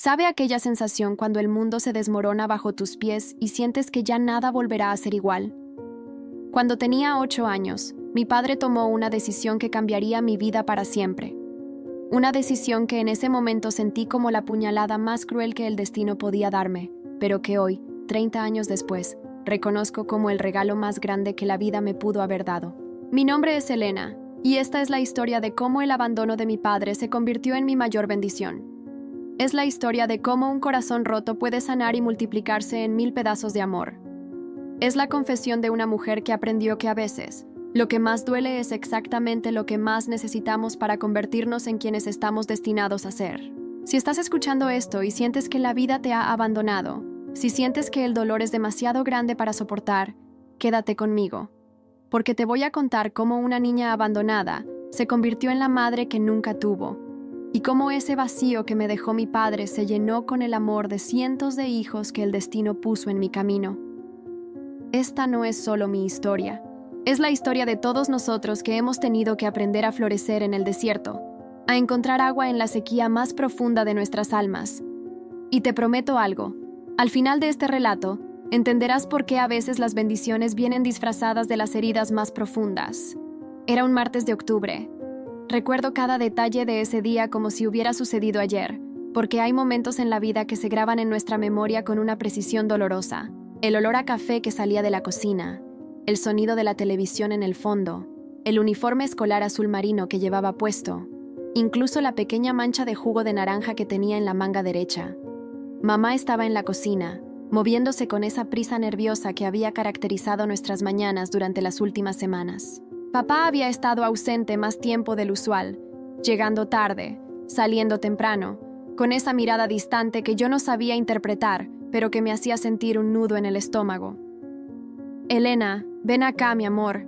¿Sabe aquella sensación cuando el mundo se desmorona bajo tus pies y sientes que ya nada volverá a ser igual? Cuando tenía 8 años, mi padre tomó una decisión que cambiaría mi vida para siempre. Una decisión que en ese momento sentí como la puñalada más cruel que el destino podía darme, pero que hoy, 30 años después, reconozco como el regalo más grande que la vida me pudo haber dado. Mi nombre es Elena, y esta es la historia de cómo el abandono de mi padre se convirtió en mi mayor bendición. Es la historia de cómo un corazón roto puede sanar y multiplicarse en 1000 pedazos de amor. Es la confesión de una mujer que aprendió que a veces, lo que más duele es exactamente lo que más necesitamos para convertirnos en quienes estamos destinados a ser. Si estás escuchando esto y sientes que la vida te ha abandonado, si sientes que el dolor es demasiado grande para soportar, quédate conmigo, porque te voy a contar cómo una niña abandonada se convirtió en la madre que nunca tuvo, y cómo ese vacío que me dejó mi padre se llenó con el amor de cientos de hijos que el destino puso en mi camino. Esta no es solo mi historia. Es la historia de todos nosotros que hemos tenido que aprender a florecer en el desierto, a encontrar agua en la sequía más profunda de nuestras almas. Y te prometo algo, al final de este relato, entenderás por qué a veces las bendiciones vienen disfrazadas de las heridas más profundas. Era un martes de octubre. Recuerdo cada detalle de ese día como si hubiera sucedido ayer, porque hay momentos en la vida que se graban en nuestra memoria con una precisión dolorosa. El olor a café que salía de la cocina, el sonido de la televisión en el fondo, el uniforme escolar azul marino que llevaba puesto, incluso la pequeña mancha de jugo de naranja que tenía en la manga derecha. Mamá estaba en la cocina, moviéndose con esa prisa nerviosa que había caracterizado nuestras mañanas durante las últimas semanas. Papá había estado ausente más tiempo del usual, llegando tarde, saliendo temprano, con esa mirada distante que yo no sabía interpretar, pero que me hacía sentir un nudo en el estómago. «Elena, ven acá, mi amor»,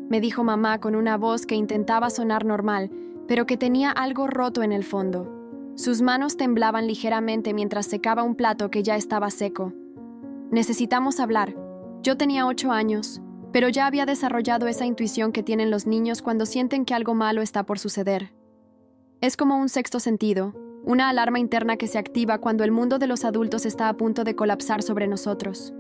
me dijo mamá con una voz que intentaba sonar normal, pero que tenía algo roto en el fondo. Sus manos temblaban ligeramente mientras secaba un plato que ya estaba seco. «Necesitamos hablar». Yo tenía 8 años, pero ya había desarrollado esa intuición que tienen los niños cuando sienten que algo malo está por suceder. Es como un sexto sentido, una alarma interna que se activa cuando el mundo de los adultos está a punto de colapsar sobre nosotros.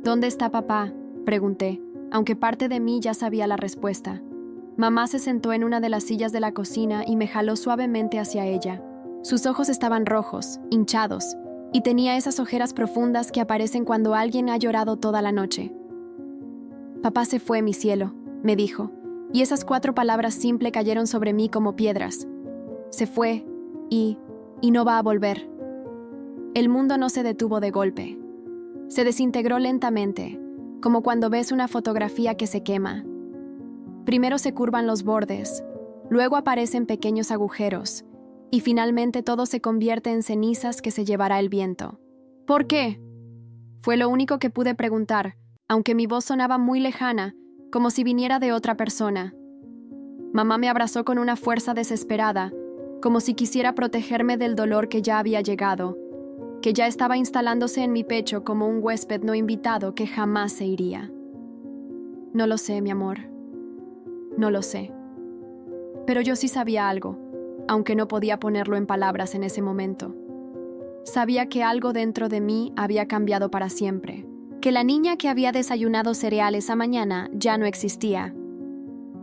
«¿Dónde está papá?», pregunté, aunque parte de mí ya sabía la respuesta. Mamá se sentó en una de las sillas de la cocina y me jaló suavemente hacia ella. Sus ojos estaban rojos, hinchados, y tenía esas ojeras profundas que aparecen cuando alguien ha llorado toda la noche. «Papá se fue, mi cielo», me dijo, y esas 4 palabras simples cayeron sobre mí como piedras. Se fue, y no va a volver. El mundo no se detuvo de golpe. Se desintegró lentamente, como cuando ves una fotografía que se quema. Primero se curvan los bordes, luego aparecen pequeños agujeros, y finalmente todo se convierte en cenizas que se llevará el viento. «¿Por qué?», fue lo único que pude preguntar, aunque mi voz sonaba muy lejana, como si viniera de otra persona. Mamá me abrazó con una fuerza desesperada, como si quisiera protegerme del dolor que ya había llegado, que ya estaba instalándose en mi pecho como un huésped no invitado que jamás se iría. «No lo sé, mi amor. No lo sé». Pero yo sí sabía algo, aunque no podía ponerlo en palabras en ese momento. Sabía que algo dentro de mí había cambiado para siempre, que la niña que había desayunado cereal esa mañana ya no existía.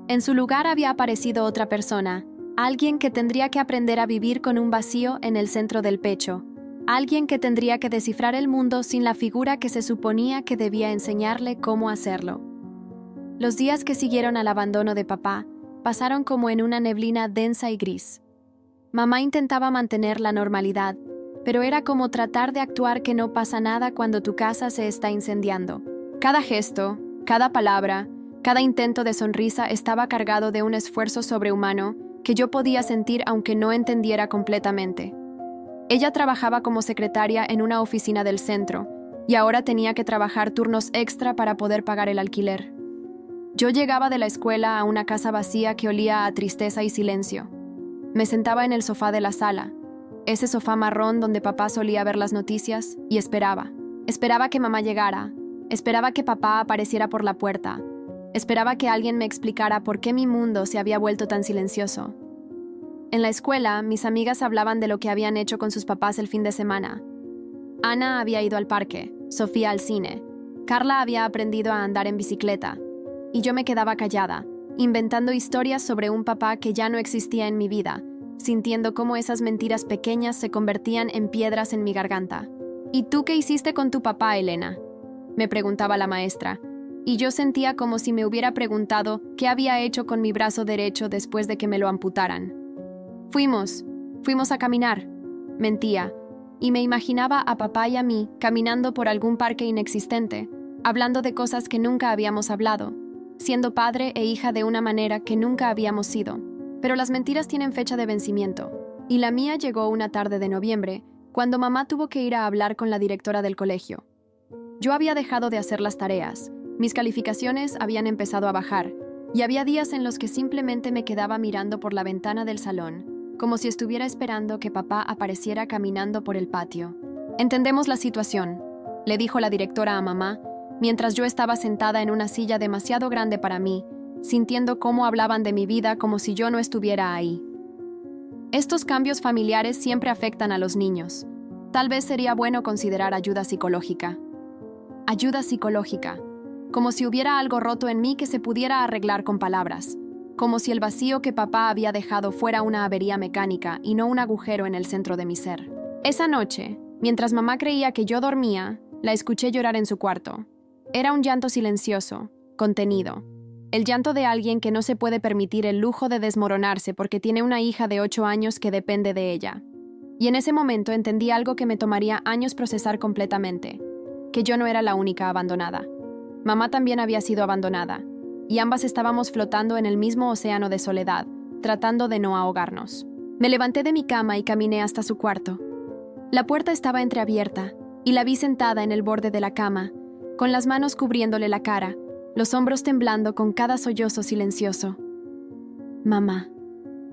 En su lugar había aparecido otra persona, alguien que tendría que aprender a vivir con un vacío en el centro del pecho, alguien que tendría que descifrar el mundo sin la figura que se suponía que debía enseñarle cómo hacerlo. Los días que siguieron al abandono de papá pasaron como en una neblina densa y gris. Mamá intentaba mantener la normalidad, pero era como tratar de actuar que no pasa nada cuando tu casa se está incendiando. Cada gesto, cada palabra, cada intento de sonrisa estaba cargado de un esfuerzo sobrehumano que yo podía sentir aunque no entendiera completamente. Ella trabajaba como secretaria en una oficina del centro, y ahora tenía que trabajar turnos extra para poder pagar el alquiler. Yo llegaba de la escuela a una casa vacía que olía a tristeza y silencio. Me sentaba en el sofá de la sala, ese sofá marrón donde papá solía ver las noticias, y esperaba. Esperaba que mamá llegara, esperaba que papá apareciera por la puerta, esperaba que alguien me explicara por qué mi mundo se había vuelto tan silencioso. En la escuela, mis amigas hablaban de lo que habían hecho con sus papás el fin de semana. Ana había ido al parque, Sofía al cine, Carla había aprendido a andar en bicicleta, y yo me quedaba callada, inventando historias sobre un papá que ya no existía en mi vida, sintiendo cómo esas mentiras pequeñas se convertían en piedras en mi garganta. ¿Y tú qué hiciste con tu papá, Elena?, me preguntaba la maestra, y yo sentía como si me hubiera preguntado qué había hecho con mi brazo derecho después de que me lo amputaran. Fuimos a caminar, mentía, y me imaginaba a papá y a mí caminando por algún parque inexistente, hablando de cosas que nunca habíamos hablado, siendo padre e hija de una manera que nunca habíamos sido. Pero las mentiras tienen fecha de vencimiento, y la mía llegó una tarde de noviembre, cuando mamá tuvo que ir a hablar con la directora del colegio. Yo había dejado de hacer las tareas, mis calificaciones habían empezado a bajar, y había días en los que simplemente me quedaba mirando por la ventana del salón, como si estuviera esperando que papá apareciera caminando por el patio. «Entendemos la situación», le dijo la directora a mamá, mientras yo estaba sentada en una silla demasiado grande para mí, sintiendo cómo hablaban de mi vida como si yo no estuviera ahí. Estos cambios familiares siempre afectan a los niños. Tal vez sería bueno considerar ayuda psicológica. Ayuda psicológica, como si hubiera algo roto en mí que se pudiera arreglar con palabras, como si el vacío que papá había dejado fuera una avería mecánica y no un agujero en el centro de mi ser. Esa noche, mientras mamá creía que yo dormía, la escuché llorar en su cuarto. Era un llanto silencioso, contenido. El llanto de alguien que no se puede permitir el lujo de desmoronarse porque tiene una hija de 8 años que depende de ella. Y en ese momento entendí algo que me tomaría años procesar completamente, que yo no era la única abandonada. Mamá también había sido abandonada, y ambas estábamos flotando en el mismo océano de soledad, tratando de no ahogarnos. Me levanté de mi cama y caminé hasta su cuarto. La puerta estaba entreabierta, y la vi sentada en el borde de la cama, con las manos cubriéndole la cara, los hombros temblando con cada sollozo silencioso. «Mamá»,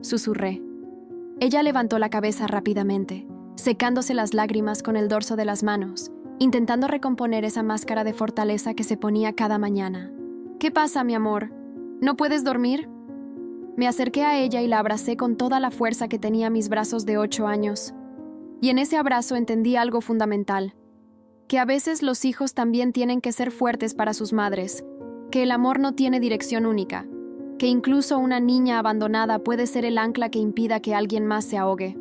susurré. Ella levantó la cabeza rápidamente, secándose las lágrimas con el dorso de las manos, intentando recomponer esa máscara de fortaleza que se ponía cada mañana. «¿Qué pasa, mi amor? ¿No puedes dormir?» Me acerqué a ella y la abracé con toda la fuerza que tenía mis brazos de 8 años. Y en ese abrazo entendí algo fundamental, que a veces los hijos también tienen que ser fuertes para sus madres, que el amor no tiene dirección única, que incluso una niña abandonada puede ser el ancla que impida que alguien más se ahogue.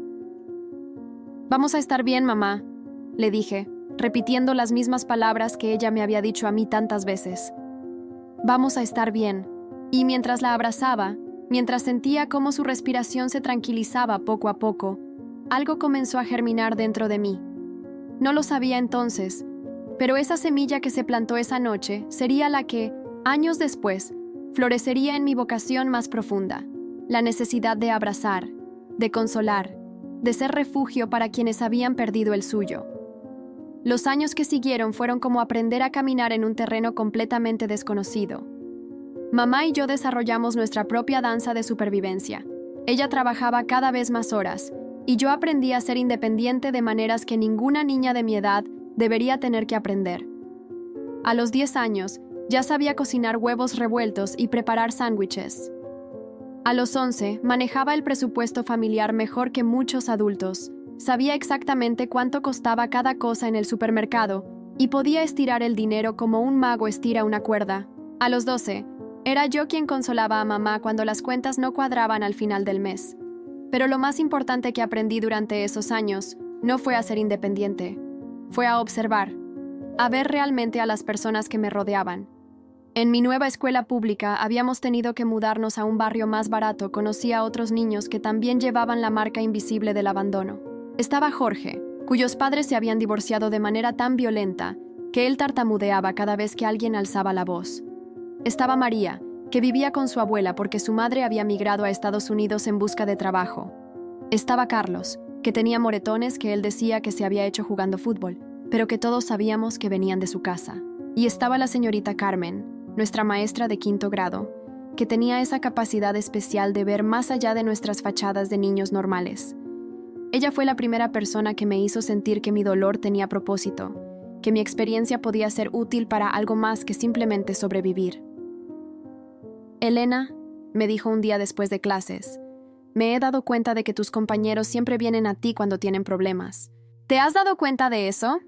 «Vamos a estar bien, mamá», le dije, repitiendo las mismas palabras que ella me había dicho a mí tantas veces. «Vamos a estar bien». Y mientras la abrazaba, mientras sentía cómo su respiración se tranquilizaba poco a poco, algo comenzó a germinar dentro de mí. No lo sabía entonces, pero esa semilla que se plantó esa noche sería la que, años después, florecería en mi vocación más profunda, la necesidad de abrazar, de consolar, de ser refugio para quienes habían perdido el suyo. Los años que siguieron fueron como aprender a caminar en un terreno completamente desconocido. Mamá y yo desarrollamos nuestra propia danza de supervivencia. Ella trabajaba cada vez más horas, y yo aprendí a ser independiente de maneras que ninguna niña de mi edad debería tener que aprender. A los 10 años, ya sabía cocinar huevos revueltos y preparar sándwiches. A los 11, manejaba el presupuesto familiar mejor que muchos adultos. Sabía exactamente cuánto costaba cada cosa en el supermercado y podía estirar el dinero como un mago estira una cuerda. A los 12, era yo quien consolaba a mamá cuando las cuentas no cuadraban al final del mes. Pero lo más importante que aprendí durante esos años no fue a ser independiente, fue a observar, a ver realmente a las personas que me rodeaban. En mi nueva escuela pública habíamos tenido que mudarnos a un barrio más barato. Conocí a otros niños que también llevaban la marca invisible del abandono. Estaba Jorge, cuyos padres se habían divorciado de manera tan violenta que él tartamudeaba cada vez que alguien alzaba la voz. Estaba María, que vivía con su abuela porque su madre había migrado a Estados Unidos en busca de trabajo. Estaba Carlos, que tenía moretones que él decía que se había hecho jugando fútbol, pero que todos sabíamos que venían de su casa. Y estaba la señorita Carmen, nuestra maestra de 5º grado, que tenía esa capacidad especial de ver más allá de nuestras fachadas de niños normales. Ella fue la primera persona que me hizo sentir que mi dolor tenía propósito, que mi experiencia podía ser útil para algo más que simplemente sobrevivir. «Elena», me dijo un día después de clases, Me he dado cuenta de que tus compañeros siempre vienen a ti cuando tienen problemas. ¿Te has dado cuenta de eso?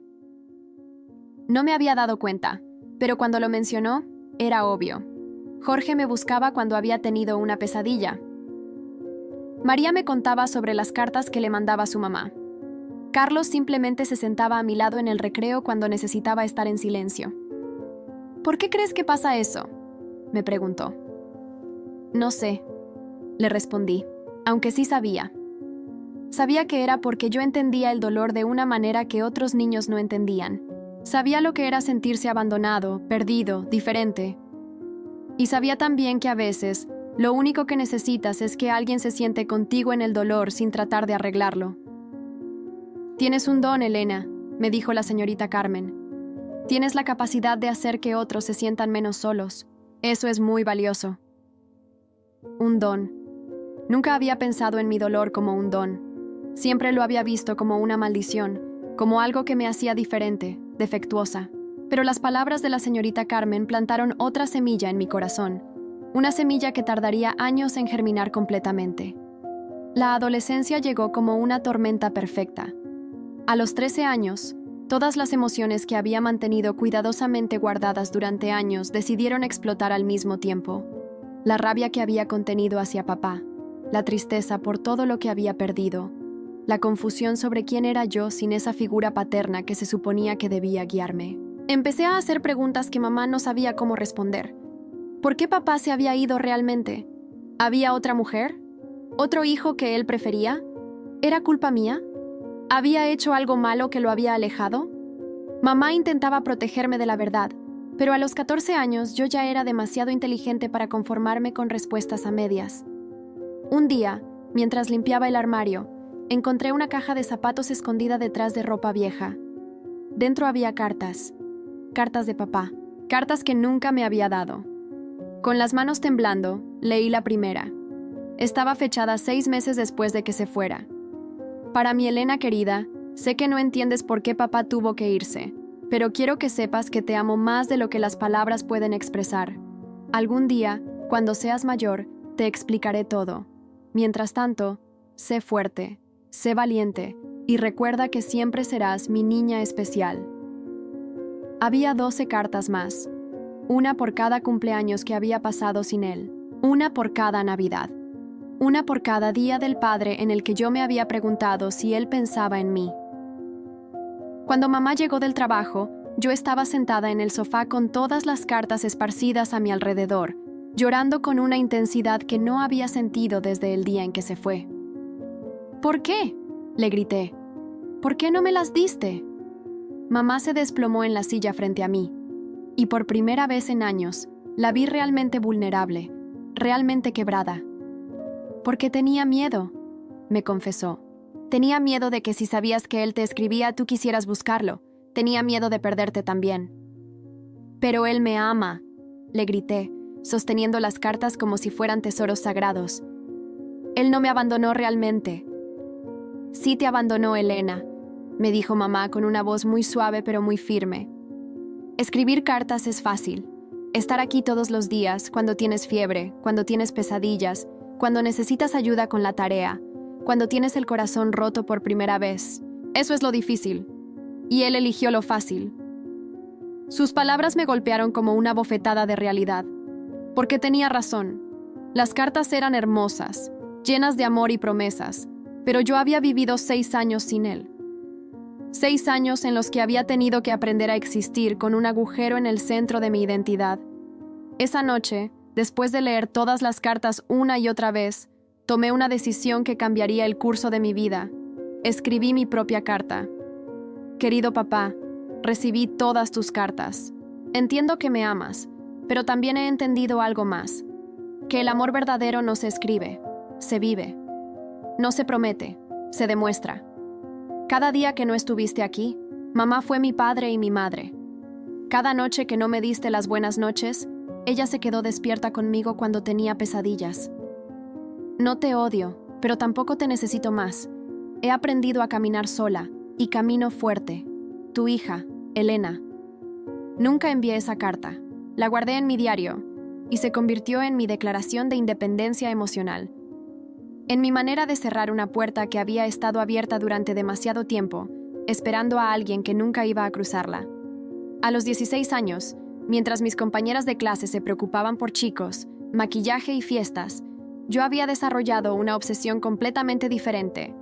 No me había dado cuenta, pero cuando lo mencionó, era obvio. Jorge me buscaba cuando había tenido una pesadilla. María me contaba sobre las cartas que le mandaba su mamá. Carlos simplemente se sentaba a mi lado en el recreo cuando necesitaba estar en silencio. ¿Por qué crees que pasa eso?, me preguntó. No sé, le respondí, aunque sí sabía. Sabía que era porque yo entendía el dolor de una manera que otros niños no entendían. Sabía lo que era sentirse abandonado, perdido, diferente. Y sabía también que a veces, lo único que necesitas es que alguien se siente contigo en el dolor sin tratar de arreglarlo. Tienes un don, Elena, me dijo la señorita Carmen. Tienes la capacidad de hacer que otros se sientan menos solos. Eso es muy valioso. Un don. Nunca había pensado en mi dolor como un don. Siempre lo había visto como una maldición, como algo que me hacía diferente, defectuosa. Pero las palabras de la señorita Carmen plantaron otra semilla en mi corazón, una semilla que tardaría años en germinar completamente. La adolescencia llegó como una tormenta perfecta. A los 13 años, todas las emociones que había mantenido cuidadosamente guardadas durante años decidieron explotar al mismo tiempo. La rabia que había contenido hacia papá, la tristeza por todo lo que había perdido, la confusión sobre quién era yo sin esa figura paterna que se suponía que debía guiarme. Empecé a hacer preguntas que mamá no sabía cómo responder. ¿Por qué papá se había ido realmente? ¿Había otra mujer? ¿Otro hijo que él prefería? ¿Era culpa mía? ¿Había hecho algo malo que lo había alejado? Mamá intentaba protegerme de la verdad, pero a los 14 años yo ya era demasiado inteligente para conformarme con respuestas a medias. Un día, mientras limpiaba el armario, encontré una caja de zapatos escondida detrás de ropa vieja. Dentro había cartas. Cartas de papá. Cartas que nunca me había dado. Con las manos temblando, leí la primera. Estaba fechada 6 meses después de que se fuera. Para mi Elena querida, sé que no entiendes por qué papá tuvo que irse, pero quiero que sepas que te amo más de lo que las palabras pueden expresar. Algún día, cuando seas mayor, te explicaré todo. Mientras tanto, sé fuerte, sé valiente y recuerda que siempre serás mi niña especial. Había 12 cartas más, una por cada cumpleaños que había pasado sin él, una por cada Navidad, una por cada día del padre en el que yo me había preguntado si él pensaba en mí. Cuando mamá llegó del trabajo, yo estaba sentada en el sofá con todas las cartas esparcidas a mi alrededor, llorando con una intensidad que no había sentido desde el día en que se fue. ¿Por qué?, le grité. ¿Por qué no me las diste? Mamá se desplomó en la silla frente a mí, y por primera vez en años, la vi realmente vulnerable, realmente quebrada. Porque tenía miedo, me confesó. Tenía miedo de que si sabías que él te escribía, tú quisieras buscarlo. Tenía miedo de perderte también. Pero él me ama, le grité, sosteniendo las cartas como si fueran tesoros sagrados. Él no me abandonó realmente. Sí te abandonó, Elena, me dijo mamá con una voz muy suave pero muy firme. Escribir cartas es fácil. Estar aquí todos los días, cuando tienes fiebre, cuando tienes pesadillas, cuando necesitas ayuda con la tarea, cuando tienes el corazón roto por primera vez. Eso es lo difícil. Y él eligió lo fácil. Sus palabras me golpearon como una bofetada de realidad. Porque tenía razón. Las cartas eran hermosas, llenas de amor y promesas, pero yo había vivido 6 años sin él. 6 años en los que había tenido que aprender a existir con un agujero en el centro de mi identidad. Esa noche, después de leer todas las cartas una y otra vez, tomé una decisión que cambiaría el curso de mi vida. Escribí mi propia carta. Querido papá, recibí todas tus cartas. Entiendo que me amas, pero también he entendido algo más. Que el amor verdadero no se escribe, se vive. No se promete, se demuestra. Cada día que no estuviste aquí, mamá fue mi padre y mi madre. Cada noche que no me diste las buenas noches, ella se quedó despierta conmigo cuando tenía pesadillas. No te odio, pero tampoco te necesito más. He aprendido a caminar sola, y camino fuerte. Tu hija, Elena. Nunca envié esa carta. La guardé en mi diario, y se convirtió en mi declaración de independencia emocional. en mi manera de cerrar una puerta que había estado abierta durante demasiado tiempo, esperando a alguien que nunca iba a cruzarla. A los 16 años, mientras mis compañeras de clase se preocupaban por chicos, maquillaje y fiestas, yo había desarrollado una obsesión completamente diferente: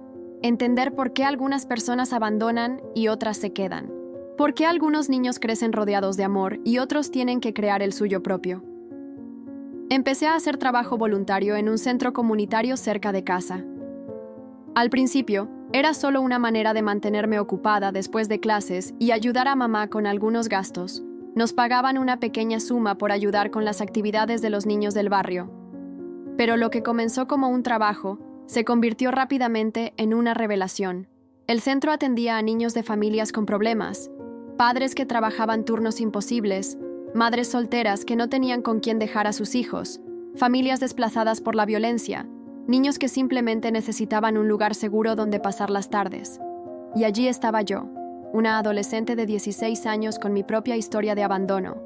entender por qué algunas personas abandonan y otras se quedan. ¿Por qué algunos niños crecen rodeados de amor y otros tienen que crear el suyo propio? Empecé a hacer trabajo voluntario en un centro comunitario cerca de casa. Al principio, era solo una manera de mantenerme ocupada después de clases y ayudar a mamá con algunos gastos. Nos pagaban una pequeña suma por ayudar con las actividades de los niños del barrio. Pero lo que comenzó como un trabajo se convirtió rápidamente en una revelación. El centro atendía a niños de familias con problemas, padres que trabajaban turnos imposibles, madres solteras que no tenían con quién dejar a sus hijos, familias desplazadas por la violencia, niños que simplemente necesitaban un lugar seguro donde pasar las tardes. Y allí estaba yo, una adolescente de 16 años con mi propia historia de abandono,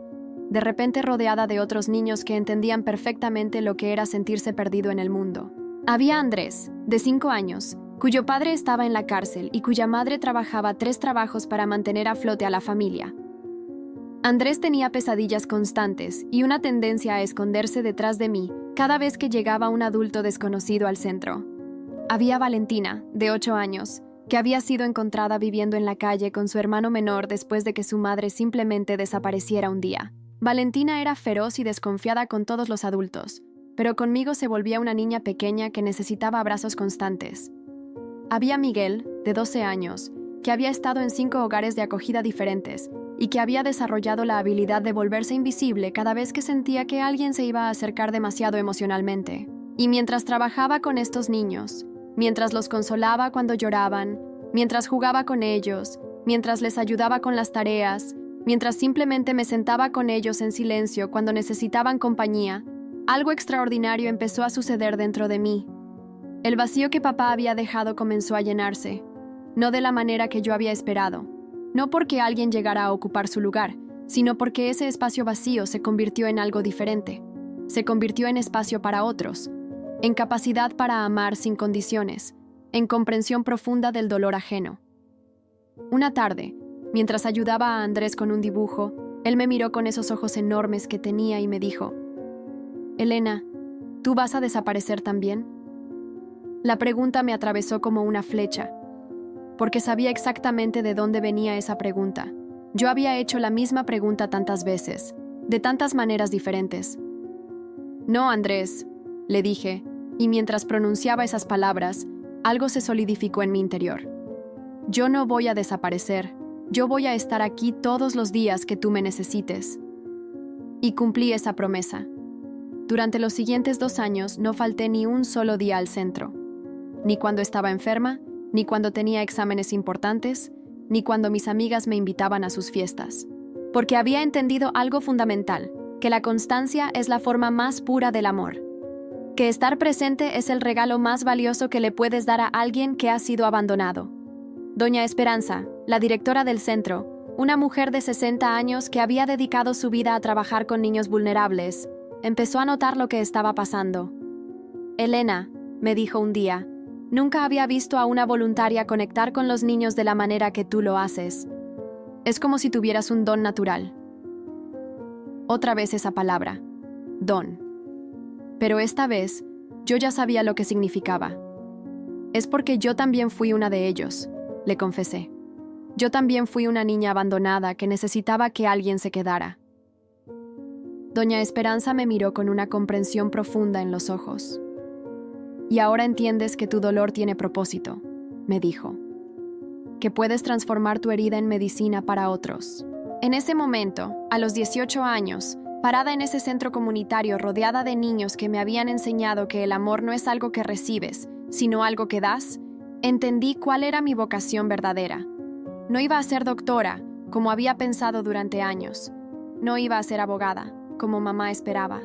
de repente rodeada de otros niños que entendían perfectamente lo que era sentirse perdido en el mundo. Había Andrés, de 5 años, cuyo padre estaba en la cárcel y cuya madre trabajaba 3 trabajos para mantener a flote a la familia. Andrés tenía pesadillas constantes y una tendencia a esconderse detrás de mí cada vez que llegaba un adulto desconocido al centro. Había Valentina, de 8 años, que había sido encontrada viviendo en la calle con su hermano menor después de que su madre simplemente desapareciera un día. Valentina era feroz y desconfiada con todos los adultos, pero conmigo se volvía una niña pequeña que necesitaba abrazos constantes. Había Miguel, de 12 años, que había estado en 5 hogares de acogida diferentes y que había desarrollado la habilidad de volverse invisible cada vez que sentía que alguien se iba a acercar demasiado emocionalmente. Y mientras trabajaba con estos niños, mientras los consolaba cuando lloraban, mientras jugaba con ellos, mientras les ayudaba con las tareas, mientras simplemente me sentaba con ellos en silencio cuando necesitaban compañía, algo extraordinario empezó a suceder dentro de mí. El vacío que papá había dejado comenzó a llenarse, no de la manera que yo había esperado, no porque alguien llegara a ocupar su lugar, sino porque ese espacio vacío se convirtió en algo diferente. Se convirtió en espacio para otros, en capacidad para amar sin condiciones, en comprensión profunda del dolor ajeno. Una tarde, mientras ayudaba a Andrés con un dibujo, él me miró con esos ojos enormes que tenía y me dijo: «Elena, ¿tú vas a desaparecer también?». La pregunta me atravesó como una flecha, porque sabía exactamente de dónde venía esa pregunta. Yo había hecho la misma pregunta tantas veces, de tantas maneras diferentes. «No, Andrés», le dije, y mientras pronunciaba esas palabras, algo se solidificó en mi interior. «Yo no voy a desaparecer, yo voy a estar aquí todos los días que tú me necesites». Y cumplí esa promesa. Durante los siguientes 2 años no falté ni un solo día al centro. Ni cuando estaba enferma, ni cuando tenía exámenes importantes, ni cuando mis amigas me invitaban a sus fiestas. Porque había entendido algo fundamental, que la constancia es la forma más pura del amor. Que estar presente es el regalo más valioso que le puedes dar a alguien que ha sido abandonado. Doña Esperanza, la directora del centro, una mujer de 60 años que había dedicado su vida a trabajar con niños vulnerables, empezó a notar lo que estaba pasando. «Elena», me dijo un día, «nunca había visto a una voluntaria conectar con los niños de la manera que tú lo haces. Es como si tuvieras un don natural». Otra vez esa palabra, don. Pero esta vez, yo ya sabía lo que significaba. «Es porque yo también fui una de ellos», le confesé. «Yo también fui una niña abandonada que necesitaba que alguien se quedara». Doña Esperanza me miró con una comprensión profunda en los ojos. «Y ahora entiendes que tu dolor tiene propósito», me dijo. «Que puedes transformar tu herida en medicina para otros». En ese momento, a los 18 años, parada en ese centro comunitario rodeada de niños que me habían enseñado que el amor no es algo que recibes, sino algo que das, entendí cuál era mi vocación verdadera. No iba a ser doctora, como había pensado durante años. No iba a ser abogada, como mamá esperaba.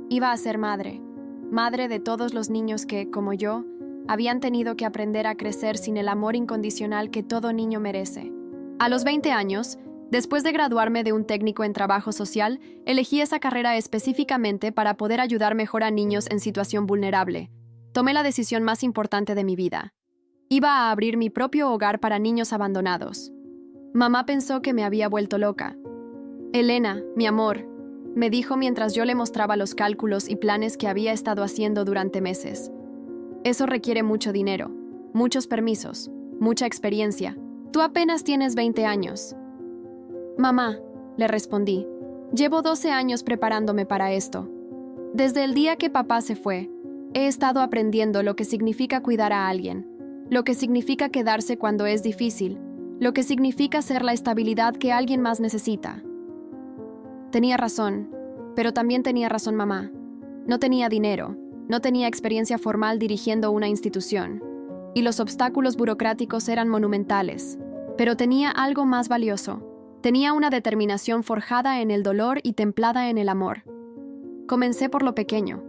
Iba a ser madre, madre de todos los niños que, como yo, habían tenido que aprender a crecer sin el amor incondicional que todo niño merece. A los 20 años, después de graduarme de un técnico en trabajo social, elegí esa carrera específicamente para poder ayudar mejor a niños en situación vulnerable. tomé la decisión más importante de mi vida. Iba a abrir mi propio hogar para niños abandonados. Mamá pensó que me había vuelto loca. Elena, mi amor, me dijo mientras yo le mostraba los cálculos y planes que había estado haciendo durante meses. Eso requiere mucho dinero, muchos permisos, mucha experiencia. Tú apenas tienes 20 años. Mamá, le respondí, llevo 12 años preparándome para esto. Desde el día que papá se fue, he estado aprendiendo lo que significa cuidar a alguien, lo que significa quedarse cuando es difícil, lo que significa ser la estabilidad que alguien más necesita. Tenía razón, pero también tenía razón mamá. No tenía dinero, no tenía experiencia formal dirigiendo una institución, y los obstáculos burocráticos eran monumentales. Pero tenía algo más valioso. Tenía una determinación forjada en el dolor y templada en el amor. Comencé por lo pequeño.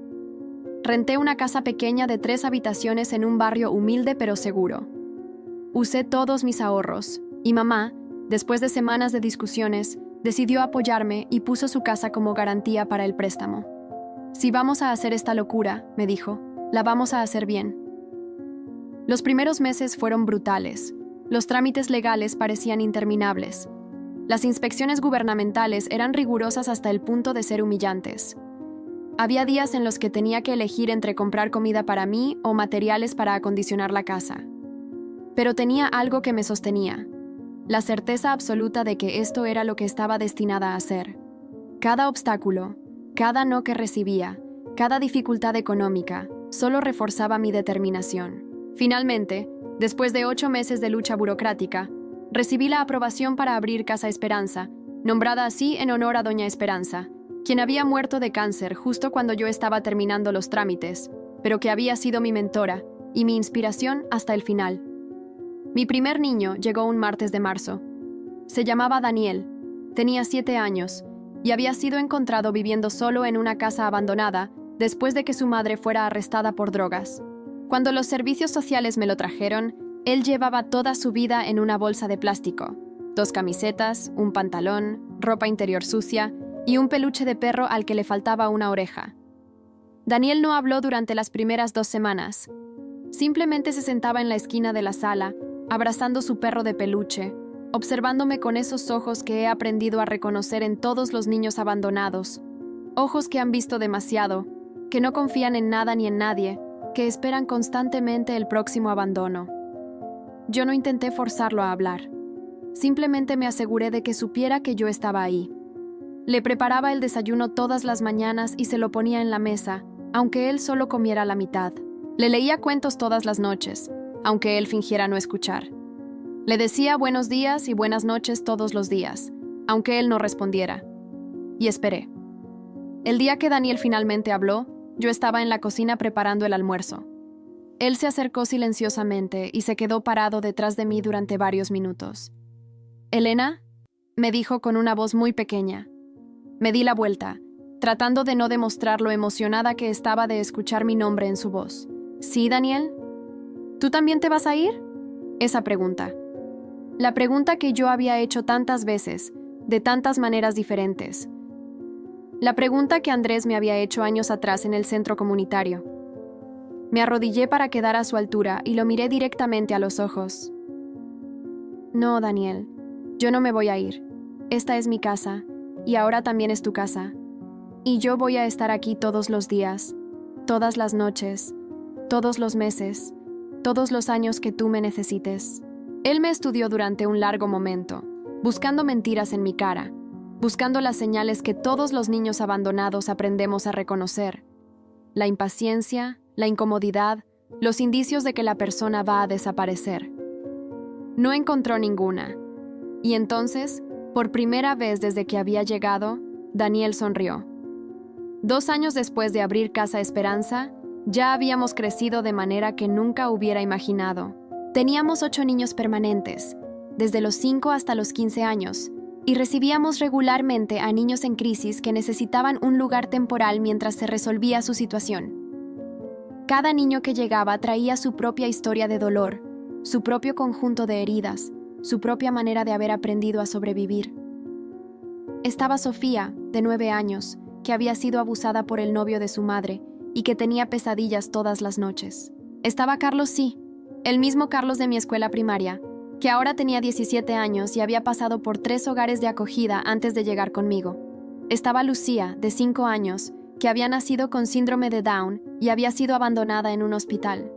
Renté una casa pequeña de 3 habitaciones en un barrio humilde pero seguro. Usé todos mis ahorros, y mamá, después de semanas de discusiones, decidió apoyarme y puso su casa como garantía para el préstamo. Si vamos a hacer esta locura, me dijo, la vamos a hacer bien. Los primeros meses fueron brutales. Los trámites legales parecían interminables. Las inspecciones gubernamentales eran rigurosas hasta el punto de ser humillantes. Había días en los que tenía que elegir entre comprar comida para mí o materiales para acondicionar la casa. Pero tenía algo que me sostenía, la certeza absoluta de que esto era lo que estaba destinada a hacer. Cada obstáculo, cada no que recibía, cada dificultad económica, solo reforzaba mi determinación. Finalmente, después de 8 meses de lucha burocrática, recibí la aprobación para abrir Casa Esperanza, nombrada así en honor a Doña Esperanza, quien había muerto de cáncer justo cuando yo estaba terminando los trámites, pero que había sido mi mentora y mi inspiración hasta el final. Mi primer niño llegó un martes de marzo. Se llamaba Daniel, tenía 7 años y había sido encontrado viviendo solo en una casa abandonada después de que su madre fuera arrestada por drogas. Cuando los servicios sociales me lo trajeron, él llevaba toda su vida en una bolsa de plástico, 2 camisetas, un pantalón, ropa interior sucia y un peluche de perro al que le faltaba una oreja. Daniel no habló durante las primeras 2 semanas. Simplemente se sentaba en la esquina de la sala, abrazando su perro de peluche, observándome con esos ojos que he aprendido a reconocer en todos los niños abandonados. Ojos que han visto demasiado, que no confían en nada ni en nadie, que esperan constantemente el próximo abandono. Yo no intenté forzarlo a hablar. Simplemente me aseguré de que supiera que yo estaba ahí. Le preparaba el desayuno todas las mañanas y se lo ponía en la mesa, aunque él solo comiera la mitad. Le leía cuentos todas las noches, aunque él fingiera no escuchar. Le decía buenos días y buenas noches todos los días, aunque él no respondiera. Y esperé. El día que Daniel finalmente habló, yo estaba en la cocina preparando el almuerzo. Él se acercó silenciosamente y se quedó parado detrás de mí durante varios minutos. «Elena», me dijo con una voz muy pequeña. Me di la vuelta, tratando de no demostrar lo emocionada que estaba de escuchar mi nombre en su voz. «¿Sí, Daniel? ¿Tú también te vas a ir?» Esa pregunta. La pregunta que yo había hecho tantas veces, de tantas maneras diferentes. La pregunta que Andrés me había hecho años atrás en el centro comunitario. Me arrodillé para quedar a su altura y lo miré directamente a los ojos. «No, Daniel, yo no me voy a ir. Esta es mi casa. Y ahora también es tu casa. Y yo voy a estar aquí todos los días, todas las noches, todos los meses, todos los años que tú me necesites». Él me estudió durante un largo momento, buscando mentiras en mi cara, buscando las señales que todos los niños abandonados aprendemos a reconocer. La impaciencia, la incomodidad, los indicios de que la persona va a desaparecer. No encontró ninguna. Y entonces, por primera vez desde que había llegado, Daniel sonrió. 2 años después de abrir Casa Esperanza, ya habíamos crecido de manera que nunca hubiera imaginado. Teníamos 8 niños permanentes, desde los 5 hasta los 15 años, y recibíamos regularmente a niños en crisis que necesitaban un lugar temporal mientras se resolvía su situación. Cada niño que llegaba traía su propia historia de dolor, su propio conjunto de heridas, su propia manera de haber aprendido a sobrevivir. Estaba Sofía, de 9 años, que había sido abusada por el novio de su madre y que tenía pesadillas todas las noches. Estaba Carlos, sí, el mismo Carlos de mi escuela primaria, que ahora tenía 17 años y había pasado por 3 hogares de acogida antes de llegar conmigo. Estaba Lucía, de 5 años, que había nacido con síndrome de Down y había sido abandonada en un hospital.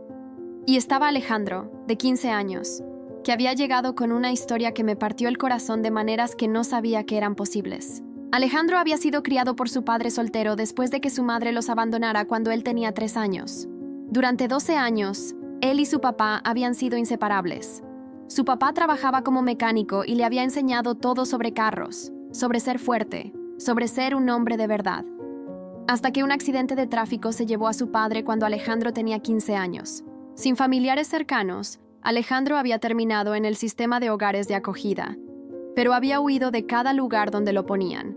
Y estaba Alejandro, de 15 años, que había llegado con una historia que me partió el corazón de maneras que no sabía que eran posibles. Alejandro había sido criado por su padre soltero después de que su madre los abandonara cuando él tenía 3 años. Durante 12 años, él y su papá habían sido inseparables. Su papá trabajaba como mecánico y le había enseñado todo sobre carros, sobre ser fuerte, sobre ser un hombre de verdad. Hasta que un accidente de tráfico se llevó a su padre cuando Alejandro tenía 15 años. Sin familiares cercanos, Alejandro había terminado en el sistema de hogares de acogida, pero había huido de cada lugar donde lo ponían.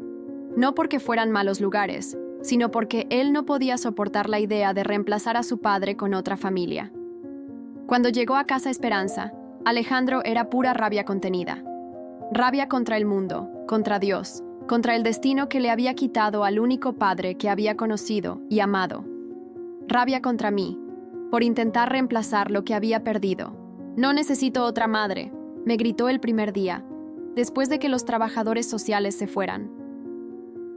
No porque fueran malos lugares, sino porque él no podía soportar la idea de reemplazar a su padre con otra familia. Cuando llegó a Casa Esperanza, Alejandro era pura rabia contenida. Rabia contra el mundo, contra Dios, contra el destino que le había quitado al único padre que había conocido y amado. Rabia contra mí, por intentar reemplazar lo que había perdido. «No necesito otra madre», me gritó el primer día, después de que los trabajadores sociales se fueran.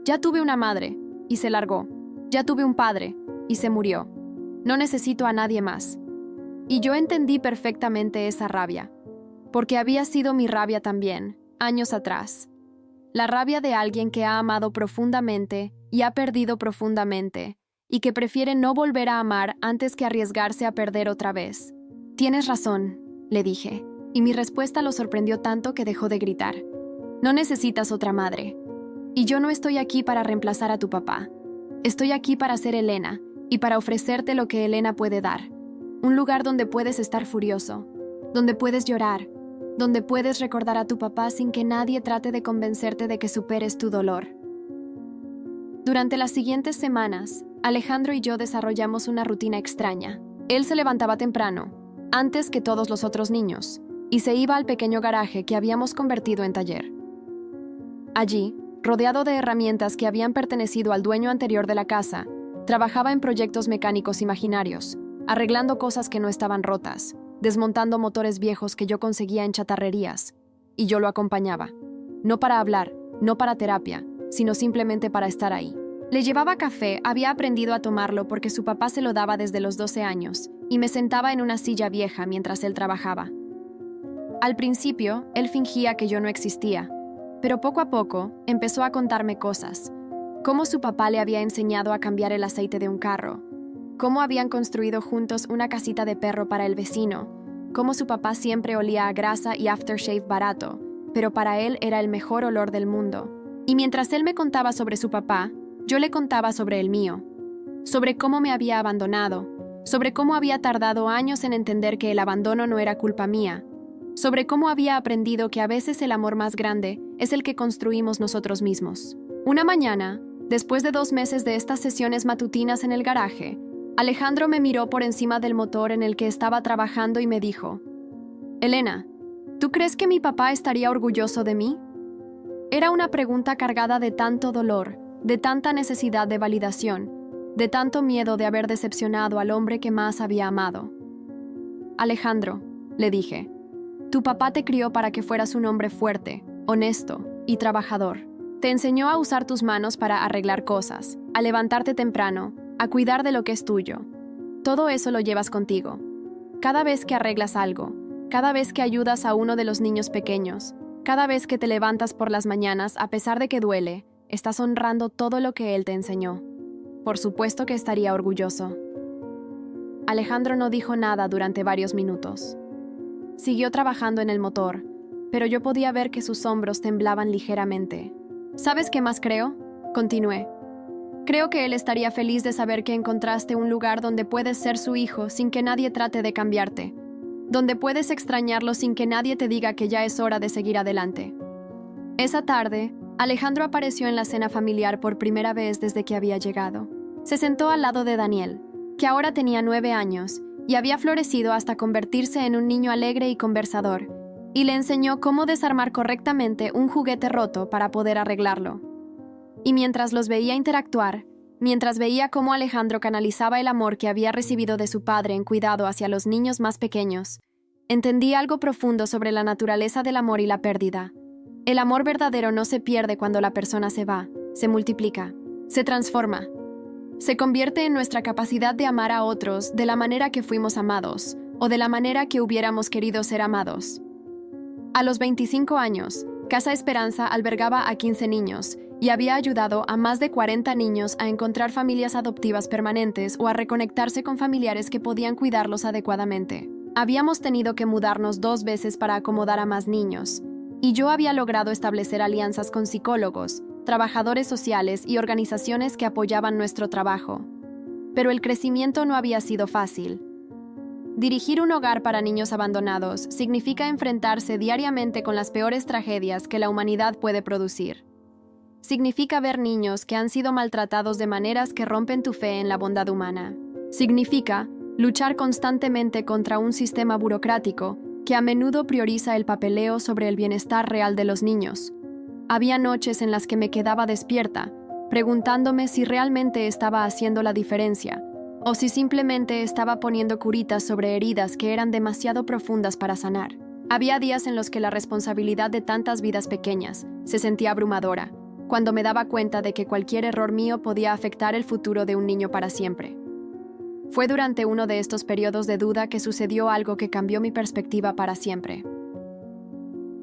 «Ya tuve una madre», y se largó. «Ya tuve un padre», y se murió. «No necesito a nadie más». Y yo entendí perfectamente esa rabia, porque había sido mi rabia también, años atrás. La rabia de alguien que ha amado profundamente y ha perdido profundamente, y que prefiere no volver a amar antes que arriesgarse a perder otra vez. «Tienes razón», le dije, y mi respuesta lo sorprendió tanto que dejó de gritar. «No necesitas otra madre. Y yo no estoy aquí para reemplazar a tu papá. Estoy aquí para ser Elena y para ofrecerte lo que Elena puede dar. Un lugar donde puedes estar furioso, donde puedes llorar, donde puedes recordar a tu papá sin que nadie trate de convencerte de que superes tu dolor». Durante las siguientes semanas, Alejandro y yo desarrollamos una rutina extraña. Él se levantaba temprano, antes que todos los otros niños, y se iba al pequeño garaje que habíamos convertido en taller. Allí, rodeado de herramientas que habían pertenecido al dueño anterior de la casa, trabajaba en proyectos mecánicos imaginarios, arreglando cosas que no estaban rotas, desmontando motores viejos que yo conseguía en chatarrerías, y yo lo acompañaba. No para hablar, no para terapia, sino simplemente para estar ahí. Le llevaba café, había aprendido a tomarlo porque su papá se lo daba desde los 12 años, y me sentaba en una silla vieja mientras él trabajaba. Al principio, él fingía que yo no existía, pero poco a poco empezó a contarme cosas, cómo su papá le había enseñado a cambiar el aceite de un carro, cómo habían construido juntos una casita de perro para el vecino, cómo su papá siempre olía a grasa y aftershave barato, pero para él era el mejor olor del mundo. Y mientras él me contaba sobre su papá, yo le contaba sobre el mío, sobre cómo me había abandonado, sobre cómo había tardado años en entender que el abandono no era culpa mía, sobre cómo había aprendido que a veces el amor más grande es el que construimos nosotros mismos. Una mañana, después de 2 meses de estas sesiones matutinas en el garaje, Alejandro me miró por encima del motor en el que estaba trabajando y me dijo: «Elena, ¿tú crees que mi papá estaría orgulloso de mí?». Era una pregunta cargada de tanto dolor, de tanta necesidad de validación, de tanto miedo de haber decepcionado al hombre que más había amado. «Alejandro», le dije, «tu papá te crió para que fueras un hombre fuerte, honesto y trabajador. Te enseñó a usar tus manos para arreglar cosas, a levantarte temprano, a cuidar de lo que es tuyo. Todo eso lo llevas contigo. Cada vez que arreglas algo, cada vez que ayudas a uno de los niños pequeños, cada vez que te levantas por las mañanas a pesar de que duele, estás honrando todo lo que él te enseñó. Por supuesto que estaría orgulloso». Alejandro no dijo nada durante varios minutos. Siguió trabajando en el motor, pero yo podía ver que sus hombros temblaban ligeramente. «¿Sabes qué más creo?», continué. «Creo que él estaría feliz de saber que encontraste un lugar donde puedes ser su hijo sin que nadie trate de cambiarte, donde puedes extrañarlo sin que nadie te diga que ya es hora de seguir adelante». Esa tarde, Alejandro apareció en la cena familiar por primera vez desde que había llegado. Se sentó al lado de Daniel, que ahora tenía 9 años y había florecido hasta convertirse en un niño alegre y conversador, y le enseñó cómo desarmar correctamente un juguete roto para poder arreglarlo. Y mientras los veía interactuar, Mientras veía cómo Alejandro canalizaba el amor que había recibido de su padre en cuidado hacia los niños más pequeños, entendí algo profundo sobre la naturaleza del amor y la pérdida. El amor verdadero no se pierde cuando la persona se va, se multiplica, se transforma. Se convierte en nuestra capacidad de amar a otros de la manera que fuimos amados o de la manera que hubiéramos querido ser amados. A los 25 años, Casa Esperanza albergaba a 15 niños y había ayudado a más de 40 niños a encontrar familias adoptivas permanentes o a reconectarse con familiares que podían cuidarlos adecuadamente. Habíamos tenido que mudarnos 2 veces para acomodar a más niños, y yo había logrado establecer alianzas con psicólogos, trabajadores sociales y organizaciones que apoyaban nuestro trabajo. Pero el crecimiento no había sido fácil. Dirigir un hogar para niños abandonados significa enfrentarse diariamente con las peores tragedias que la humanidad puede producir. Significa ver niños que han sido maltratados de maneras que rompen tu fe en la bondad humana. Significa luchar constantemente contra un sistema burocrático que a menudo prioriza el papeleo sobre el bienestar real de los niños. Había noches en las que me quedaba despierta, preguntándome si realmente estaba haciendo la diferencia, o si simplemente estaba poniendo curitas sobre heridas que eran demasiado profundas para sanar. Había días en los que la responsabilidad de tantas vidas pequeñas se sentía abrumadora, cuando me daba cuenta de que cualquier error mío podía afectar el futuro de un niño para siempre. Fue durante uno de estos periodos de duda que sucedió algo que cambió mi perspectiva para siempre.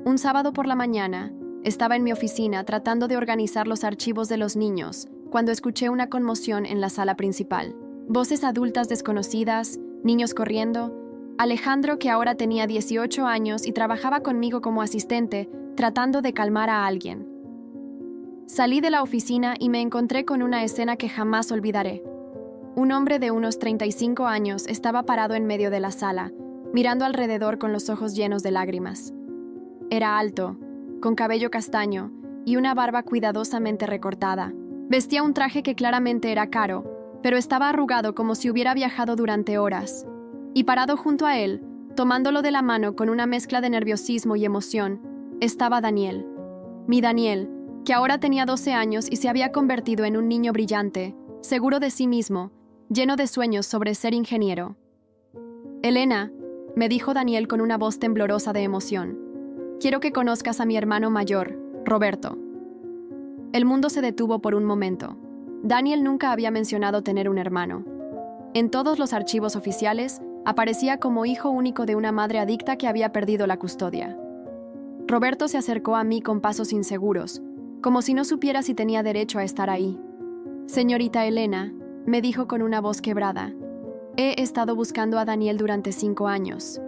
Un sábado por la mañana, estaba en mi oficina tratando de organizar los archivos de los niños, cuando escuché una conmoción en la sala principal. Voces adultas desconocidas, niños corriendo. Alejandro, que ahora tenía 18 años y trabajaba conmigo como asistente, tratando de calmar a alguien. Salí de la oficina y me encontré con una escena que jamás olvidaré. Un hombre de unos 35 años estaba parado en medio de la sala, mirando alrededor con los ojos llenos de lágrimas. Era alto, con cabello castaño y una barba cuidadosamente recortada. Vestía un traje que claramente era caro, pero estaba arrugado como si hubiera viajado durante horas. Y parado junto a él, tomándolo de la mano con una mezcla de nerviosismo y emoción, estaba Daniel. Mi Daniel, que ahora tenía 12 años y se había convertido en un niño brillante, seguro de sí mismo, lleno de sueños sobre ser ingeniero. «Elena», me dijo Daniel con una voz temblorosa de emoción, «quiero que conozcas a mi hermano mayor, Roberto». El mundo se detuvo por un momento. Daniel nunca había mencionado tener un hermano. En todos los archivos oficiales, aparecía como hijo único de una madre adicta que había perdido la custodia. Roberto se acercó a mí con pasos inseguros, como si no supiera si tenía derecho a estar ahí. «Señorita Elena», me dijo con una voz quebrada, «he estado buscando a Daniel durante 5 años».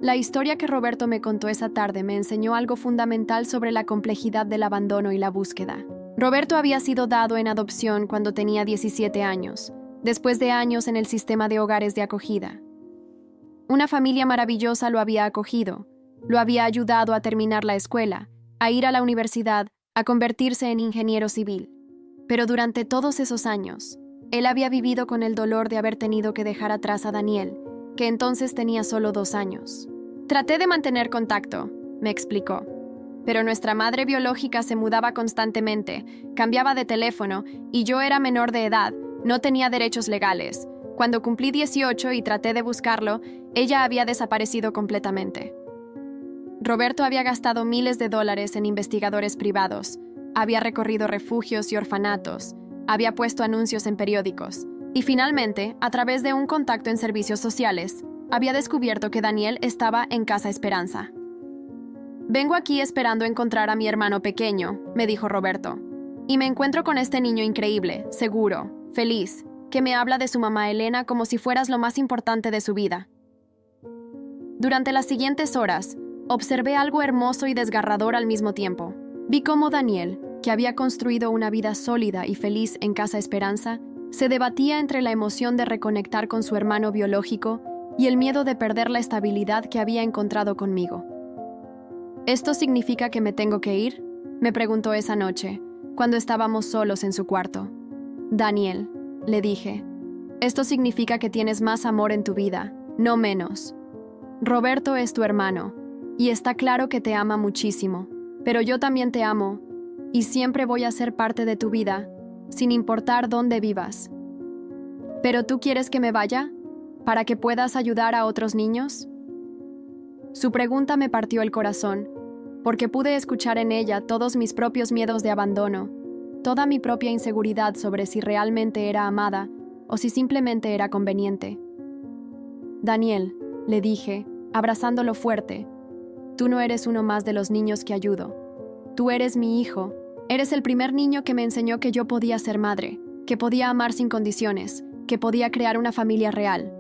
La historia que Roberto me contó esa tarde me enseñó algo fundamental sobre la complejidad del abandono y la búsqueda. Roberto había sido dado en adopción cuando tenía 17 años, después de años en el sistema de hogares de acogida. Una familia maravillosa lo había acogido, lo había ayudado a terminar la escuela, a ir a la universidad, a convertirse en ingeniero civil. Pero durante todos esos años, él había vivido con el dolor de haber tenido que dejar atrás a Daniel, que entonces tenía solo 2 años. «Traté de mantener contacto», me explicó. «Pero nuestra madre biológica se mudaba constantemente, cambiaba de teléfono y yo era menor de edad, no tenía derechos legales. Cuando cumplí 18 y traté de buscarlo, ella había desaparecido completamente». Roberto había gastado miles de dólares en investigadores privados, había recorrido refugios y orfanatos, había puesto anuncios en periódicos y finalmente, a través de un contacto en servicios sociales, había descubierto que Daniel estaba en Casa Esperanza. «Vengo aquí esperando encontrar a mi hermano pequeño», me dijo Roberto, «y me encuentro con este niño increíble, seguro, feliz, que me habla de su mamá Elena como si fueras lo más importante de su vida». Durante las siguientes horas, observé algo hermoso y desgarrador al mismo tiempo. Vi cómo Daniel, que había construido una vida sólida y feliz en Casa Esperanza, se debatía entre la emoción de reconectar con su hermano biológico y el miedo de perder la estabilidad que había encontrado conmigo. «¿Esto significa que me tengo que ir?», me preguntó esa noche, cuando estábamos solos en su cuarto. «Daniel», le dije, «esto significa que tienes más amor en tu vida, no menos. Roberto es tu hermano, y está claro que te ama muchísimo, pero yo también te amo, y siempre voy a ser parte de tu vida, sin importar dónde vivas. ¿Pero tú quieres que me vaya? ¿Para que puedas ayudar a otros niños? Su pregunta me partió el corazón, porque pude escuchar en ella todos mis propios miedos de abandono, toda mi propia inseguridad sobre si realmente era amada o si simplemente era conveniente. Daniel, le dije, abrazándolo fuerte, tú no eres uno más de los niños que ayudo. Tú eres mi hijo, eres el primer niño que me enseñó que yo podía ser madre, que podía amar sin condiciones, que podía crear una familia real.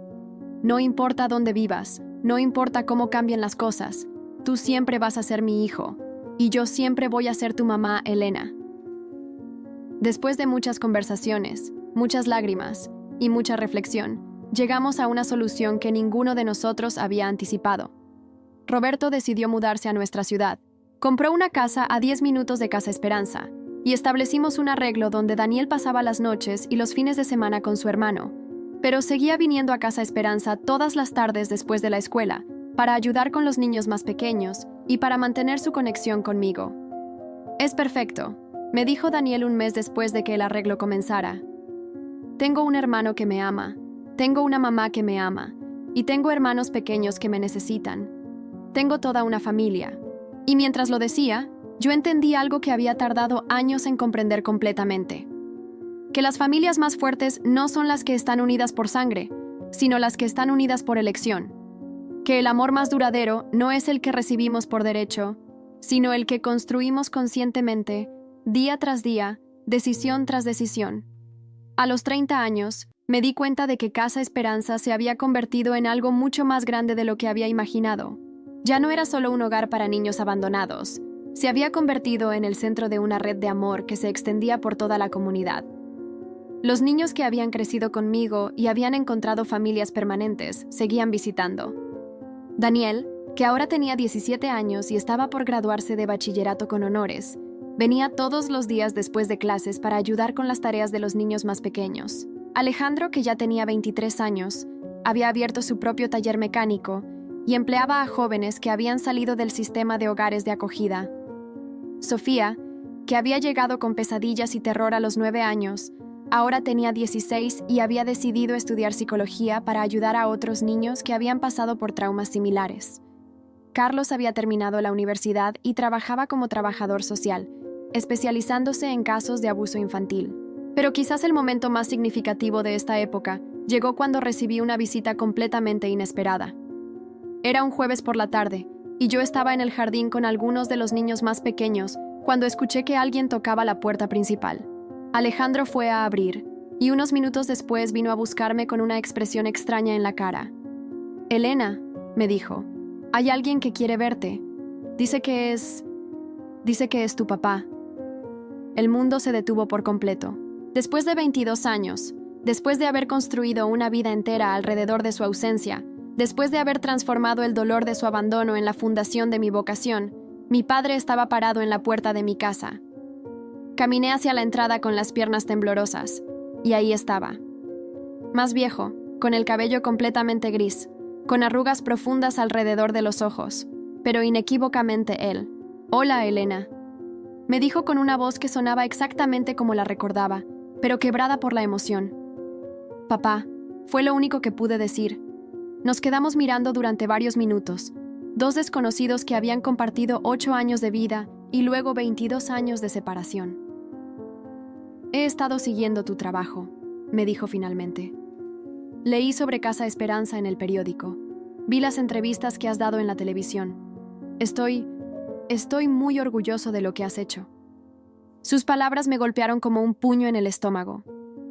No importa dónde vivas, no importa cómo cambien las cosas, tú siempre vas a ser mi hijo, y yo siempre voy a ser tu mamá, Elena. Después de muchas conversaciones, muchas lágrimas y mucha reflexión, llegamos a una solución que ninguno de nosotros había anticipado. Roberto decidió mudarse a nuestra ciudad. Compró una casa a 10 minutos de Casa Esperanza y establecimos un arreglo donde Daniel pasaba las noches y los fines de semana con su hermano, pero seguía viniendo a Casa Esperanza todas las tardes después de la escuela para ayudar con los niños más pequeños y para mantener su conexión conmigo. Es perfecto, me dijo Daniel un mes después de que el arreglo comenzara. Tengo un hermano que me ama, tengo una mamá que me ama, y tengo hermanos pequeños que me necesitan. Tengo toda una familia. Y mientras lo decía, yo entendí algo que había tardado años en comprender completamente. Que las familias más fuertes no son las que están unidas por sangre, sino las que están unidas por elección. Que el amor más duradero no es el que recibimos por derecho, sino el que construimos conscientemente, día tras día, decisión tras decisión. A los 30 años, me di cuenta de que Casa Esperanza se había convertido en algo mucho más grande de lo que había imaginado. Ya no era solo un hogar para niños abandonados, se había convertido en el centro de una red de amor que se extendía por toda la comunidad. Los niños que habían crecido conmigo y habían encontrado familias permanentes seguían visitando. Daniel, que ahora tenía 17 años y estaba por graduarse de bachillerato con honores, venía todos los días después de clases para ayudar con las tareas de los niños más pequeños. Alejandro, que ya tenía 23 años, había abierto su propio taller mecánico y empleaba a jóvenes que habían salido del sistema de hogares de acogida. Sofía, que había llegado con pesadillas y terror a los 9 años, ahora tenía 16 y había decidido estudiar psicología para ayudar a otros niños que habían pasado por traumas similares. Carlos había terminado la universidad y trabajaba como trabajador social, especializándose en casos de abuso infantil. Pero quizás el momento más significativo de esta época llegó cuando recibí una visita completamente inesperada. Era un jueves por la tarde, y yo estaba en el jardín con algunos de los niños más pequeños cuando escuché que alguien tocaba la puerta principal. Alejandro fue a abrir, y unos minutos después vino a buscarme con una expresión extraña en la cara. «Elena», me dijo, «hay alguien que quiere verte. Dice que es tu papá». El mundo se detuvo por completo. Después de 22 años, después de haber construido una vida entera alrededor de su ausencia, después de haber transformado el dolor de su abandono en la fundación de mi vocación, mi padre estaba parado en la puerta de mi casa. Caminé hacia la entrada con las piernas temblorosas, y ahí estaba. Más viejo, con el cabello completamente gris, con arrugas profundas alrededor de los ojos, pero inequívocamente él. «Hola, Elena», me dijo con una voz que sonaba exactamente como la recordaba, pero quebrada por la emoción. «Papá», fue lo único que pude decir. Nos quedamos mirando durante varios minutos, dos desconocidos que habían compartido 8 años de vida y luego 22 años de separación. «He estado siguiendo tu trabajo», me dijo finalmente. «Leí sobre Casa Esperanza en el periódico. Vi las entrevistas que has dado en la televisión. Estoy muy orgulloso de lo que has hecho». Sus palabras me golpearon como un puño en el estómago.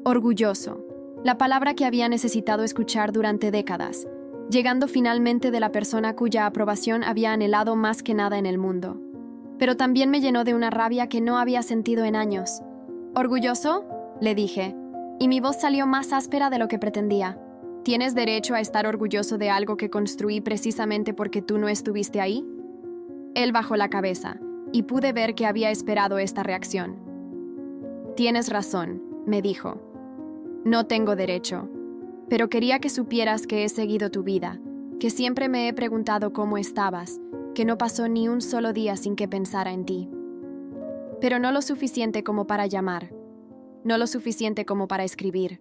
Orgulloso, la palabra que había necesitado escuchar durante décadas, llegando finalmente de la persona cuya aprobación había anhelado más que nada en el mundo. Pero también me llenó de una rabia que no había sentido en años. «¿Orgulloso?», le dije, y mi voz salió más áspera de lo que pretendía. «¿Tienes derecho a estar orgulloso de algo que construí precisamente porque tú no estuviste ahí?». Él bajó la cabeza, y pude ver que había esperado esta reacción. «Tienes razón», me dijo. «No tengo derecho, pero quería que supieras que he seguido tu vida, que siempre me he preguntado cómo estabas, que no pasó ni un solo día sin que pensara en ti. Pero no lo suficiente como para llamar. No lo suficiente como para escribir.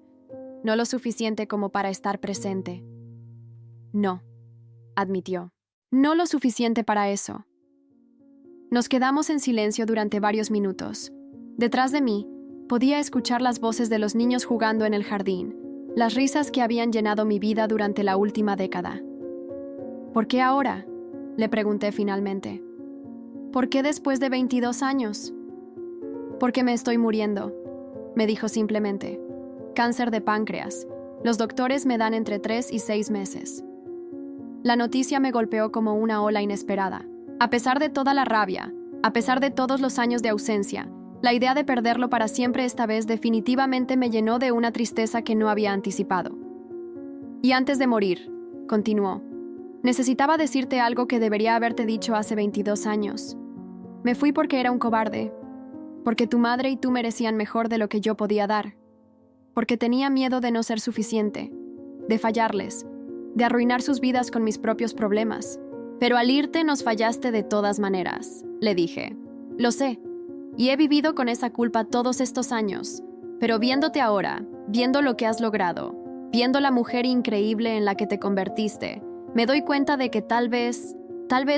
No lo suficiente como para estar presente. No, admitió. No lo suficiente para eso. Nos quedamos en silencio durante varios minutos. Detrás de mí, podía escuchar las voces de los niños jugando en el jardín, las risas que habían llenado mi vida durante la última década. ¿Por qué ahora?, le pregunté finalmente. ¿Por qué después de 22 años? Porque me estoy muriendo, me dijo simplemente. Cáncer de páncreas. Los doctores me dan entre 3 y 6 meses. La noticia me golpeó como una ola inesperada. A pesar de toda la rabia, a pesar de todos los años de ausencia, la idea de perderlo para siempre esta vez definitivamente me llenó de una tristeza que no había anticipado. Y antes de morir, continuó, necesitaba decirte algo que debería haberte dicho hace 22 años. Me fui porque era un cobarde, porque tu madre y tú merecían mejor de lo que yo podía dar, porque tenía miedo de no ser suficiente, de fallarles, de arruinar sus vidas con mis propios problemas. Pero al irte nos fallaste de todas maneras, le dije. Lo sé, y he vivido con esa culpa todos estos años, pero viéndote ahora, viendo lo que has logrado, viendo la mujer increíble en la que te convertiste, me doy cuenta de que tal vez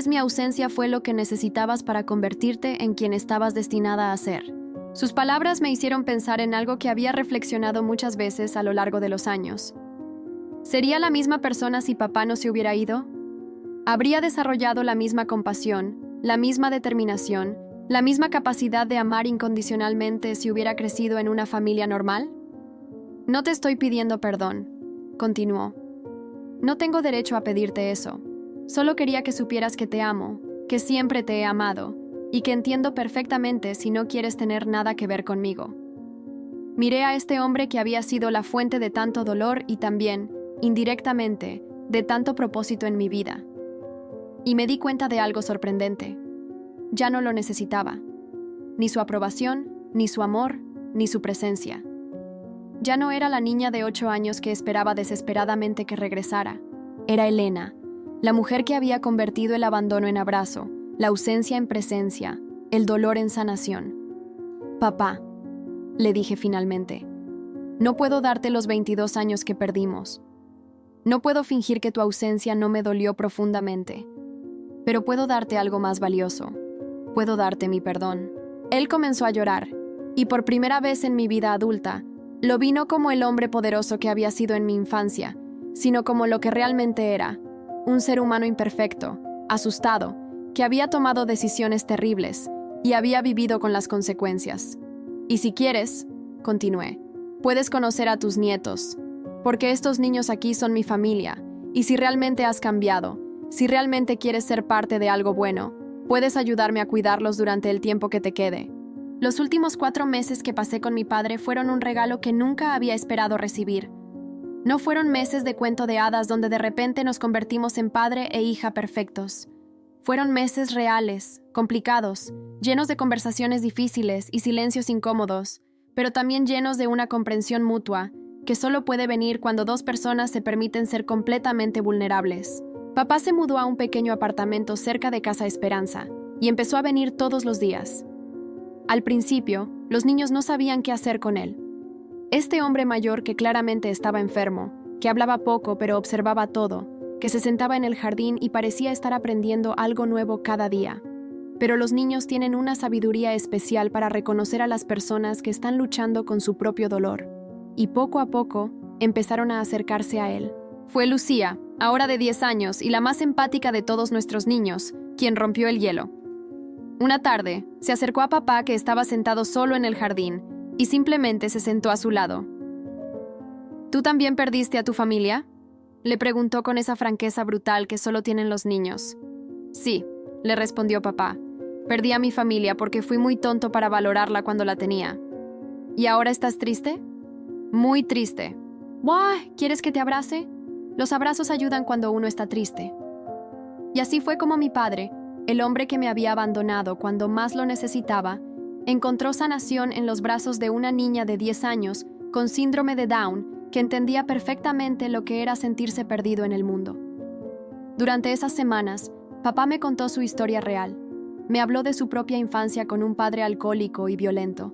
mi ausencia fue lo que necesitabas para convertirte en quien estabas destinada a ser. Sus palabras me hicieron pensar en algo que había reflexionado muchas veces a lo largo de los años. ¿Sería la misma persona si papá no se hubiera ido? ¿Habría desarrollado la misma compasión, la misma determinación, la misma capacidad de amar incondicionalmente si hubiera crecido en una familia normal? No te estoy pidiendo perdón, continuó. No tengo derecho a pedirte eso. Solo quería que supieras que te amo, que siempre te he amado, y que entiendo perfectamente si no quieres tener nada que ver conmigo. Miré a este hombre que había sido la fuente de tanto dolor y también, indirectamente, de tanto propósito en mi vida. Y me di cuenta de algo sorprendente. Ya no lo necesitaba. Ni su aprobación, ni su amor, ni su presencia. Ya no era la niña de 8 años que esperaba desesperadamente que regresara. Era Elena, la mujer que había convertido el abandono en abrazo, la ausencia en presencia, el dolor en sanación. Papá, le dije finalmente, no puedo darte los 22 años que perdimos. No puedo fingir que tu ausencia no me dolió profundamente. Pero puedo darte algo más valioso. Puedo darte mi perdón. Él comenzó a llorar, y por primera vez en mi vida adulta, lo vi no como el hombre poderoso que había sido en mi infancia, sino como lo que realmente era, un ser humano imperfecto, asustado, que había tomado decisiones terribles y había vivido con las consecuencias. Y si quieres, continué, puedes conocer a tus nietos, porque estos niños aquí son mi familia, y si realmente has cambiado, si realmente quieres ser parte de algo bueno, puedes ayudarme a cuidarlos durante el tiempo que te quede. Los últimos 4 meses que pasé con mi padre fueron un regalo que nunca había esperado recibir. No fueron meses de cuento de hadas donde de repente nos convertimos en padre e hija perfectos. Fueron meses reales, complicados, llenos de conversaciones difíciles y silencios incómodos, pero también llenos de una comprensión mutua, que solo puede venir cuando 2 personas se permiten ser completamente vulnerables. Papá se mudó a un pequeño apartamento cerca de Casa Esperanza y empezó a venir todos los días. Al principio, los niños no sabían qué hacer con él. Este hombre mayor que claramente estaba enfermo, que hablaba poco pero observaba todo, que se sentaba en el jardín y parecía estar aprendiendo algo nuevo cada día. Pero los niños tienen una sabiduría especial para reconocer a las personas que están luchando con su propio dolor. Y poco a poco, empezaron a acercarse a él. Fue Lucía, ahora de 10 años y la más empática de todos nuestros niños, quien rompió el hielo. Una tarde, se acercó a papá que estaba sentado solo en el jardín y simplemente se sentó a su lado. ¿Tú también perdiste a tu familia?, le preguntó con esa franqueza brutal que solo tienen los niños. Sí, le respondió papá. Perdí a mi familia porque fui muy tonto para valorarla cuando la tenía. ¿Y ahora estás triste? Muy triste. ¡Guau! ¿Quieres que te abrace? Los abrazos ayudan cuando uno está triste. Y así fue como mi padre, el hombre que me había abandonado cuando más lo necesitaba, encontró sanación en los brazos de una niña de 10 años con síndrome de Down que entendía perfectamente lo que era sentirse perdido en el mundo. Durante esas semanas, papá me contó su historia real. Me habló de su propia infancia con un padre alcohólico y violento.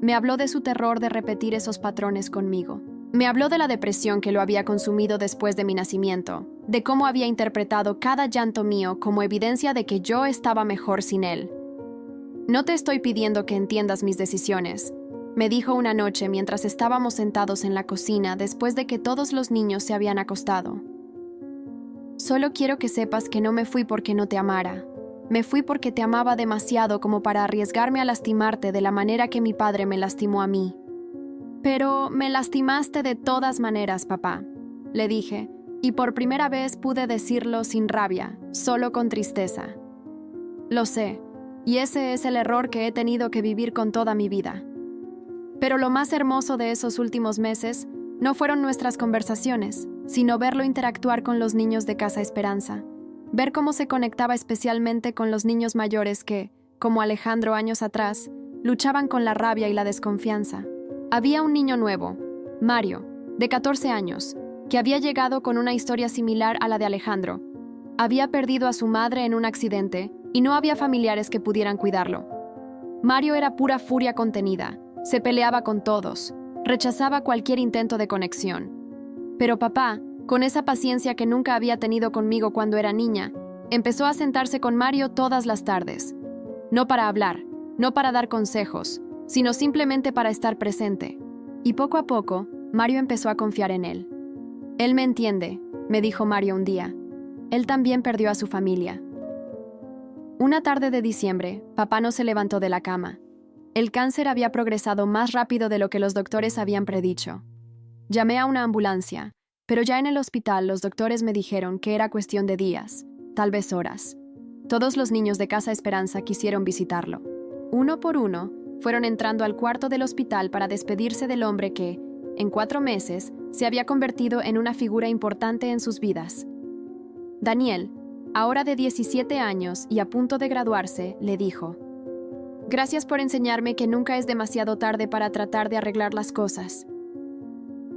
Me habló de su terror de repetir esos patrones conmigo. Me habló de la depresión que lo había consumido después de mi nacimiento, de cómo había interpretado cada llanto mío como evidencia de que yo estaba mejor sin él. No te estoy pidiendo que entiendas mis decisiones, me dijo una noche mientras estábamos sentados en la cocina después de que todos los niños se habían acostado. Solo quiero que sepas que no me fui porque no te amara. Me fui porque te amaba demasiado como para arriesgarme a lastimarte de la manera que mi padre me lastimó a mí. Pero me lastimaste de todas maneras, papá, le dije, y por primera vez pude decirlo sin rabia, solo con tristeza. Lo sé, y ese es el error que he tenido que vivir con toda mi vida. Pero lo más hermoso de esos últimos meses no fueron nuestras conversaciones, sino verlo interactuar con los niños de Casa Esperanza, ver cómo se conectaba especialmente con los niños mayores que, como Alejandro años atrás, luchaban con la rabia y la desconfianza. Había un niño nuevo, Mario, de 14 años, que había llegado con una historia similar a la de Alejandro. Había perdido a su madre en un accidente y no había familiares que pudieran cuidarlo. Mario era pura furia contenida, se peleaba con todos, rechazaba cualquier intento de conexión. Pero papá, con esa paciencia que nunca había tenido conmigo cuando era niña, empezó a sentarse con Mario todas las tardes. No para hablar, no para dar consejos, sino simplemente para estar presente. Y poco a poco, Mario empezó a confiar en él. Él me entiende, me dijo Mario un día. Él también perdió a su familia. Una tarde de diciembre, papá no se levantó de la cama. El cáncer había progresado más rápido de lo que los doctores habían predicho. Llamé a una ambulancia, pero ya en el hospital los doctores me dijeron que era cuestión de días, tal vez horas. Todos los niños de Casa Esperanza quisieron visitarlo. Uno por uno, fueron entrando al cuarto del hospital para despedirse del hombre que, en 4 meses, se había convertido en una figura importante en sus vidas. Daniel, ahora de 17 años y a punto de graduarse, le dijo: «Gracias por enseñarme que nunca es demasiado tarde para tratar de arreglar las cosas».